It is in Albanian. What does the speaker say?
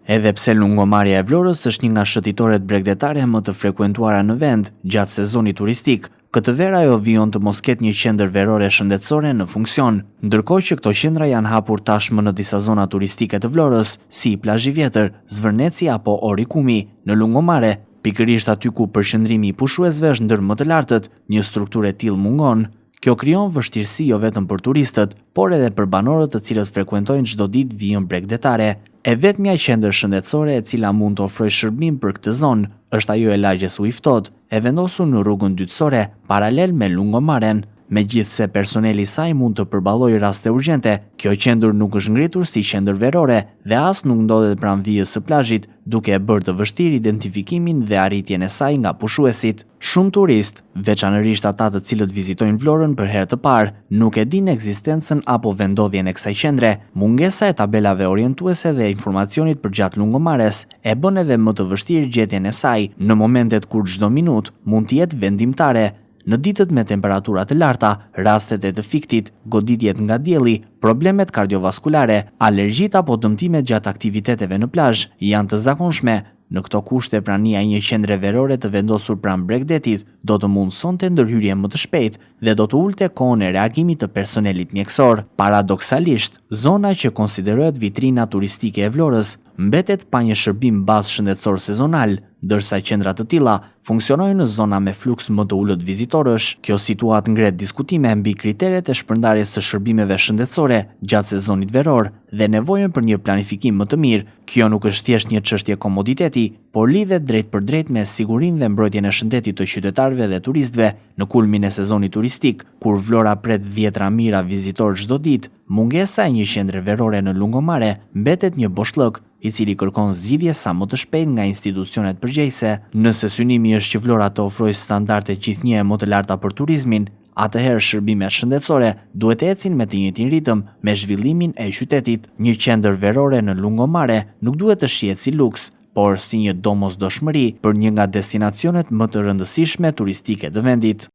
Edhe pse lungomarrja e Vlorës është një nga shëtitoret bregdetare më të frekuentuara në vend gjatë sezonit turistik, këtë verë ajo vijon të mos ketë një qendër verore shëndetësore në funksion, ndërkohë që këto qendra janë hapur tashmë në disa zona turistike të Vlorës, si Plazhi i Vjetër, Zvërneci apo Orikumi, në lungomare, pikërisht aty ku përqendrimi i pushuesve është ndër më të lartët, një strukturë e tillë mungon. Kjo krijon vështirësi jo vetëm për turistët, por edhe për banorët të cilët frekuentojnë çdo ditë vijën bregdetare. E vetmja qendër shëndetësore e cila mund të ofrojë shërbim për këtë zonë është ajo e lagjes ujë ftohtë, e vendosur në rrugën dytësore, paralel me lungomaren. Megjithse personeli i saj mund të përballojë raste urgjente, kjo qendër nuk është ngritur si qendër verore dhe as nuk ndodhet pranë vijës së plazhit, duke e bërë të vështirë identifikimin dhe arritjen e saj nga pushuesit. Shumë turistë, veçanërisht ata të cilët vizitojnë Vlorën për herë të parë, nuk e dinë ekzistencën apo vendodhjen e kësaj qendre. Mungesa e tabelave orientuese dhe informacionit përgjatë lungomares e bën edhe më të vështirë gjetjen e saj në momentet kur çdo minutë mund të jetë vendimtare. Në ditët me temperatura të larta, rastet e të fiktit, goditjet nga dielli, problemet kardiovaskulare, alergjit apo dëmtimet gjatë aktiviteteve në plazh janë të zakonshme. Në këto kushte prania e një qendre verore të vendosur pranë Bregdetit do të mundsonte ndërhyrje më të shpejtë dhe do të ulte kohën e reagimit të personelit mjekësor. Paradoksalisht, zona që konsiderohet vitrina turistike e Vlorës mbetet pa një shërbim bazë shëndetësor sezonal, ndërsa qendra të tilla funksionojnë në zona me fluks më të ulët vizitorësh. Kjo situatë ngret diskutime mbi kriteret e shpërndarjes së shërbimeve shëndetësore gjatë sezonit veror dhe nevojën për një planifikim më të mirë. Kjo nuk është thjesht një çështje komoditeti, por lidhet drejt për drejt me sigurinë dhe mbrojtjen e shëndetit të qytetarëve dhe turistëve në kulmin e sezonit turistik, kur Vlora pret dhjetra mijëra vizitorë çdo ditë. Mungesa e një qendre verore në lungomare mbetet një boshllëk i cili kërkon zgjidhje sa më të shpejtë nga institucionet përgjegjëse. Nëse synimi është që Vlora të ofrojë standarde gjithnjëje më të larta për turizmin, atëherë shërbimet shëndetësore duhet të ecin me të njëjtin ritëm me zhvillimin e qytetit. Një qendër verore në lungomare nuk duhet të shihet si luks, por si një domosdoshmëri për një nga destinacionet më të rëndësishme turistike të vendit.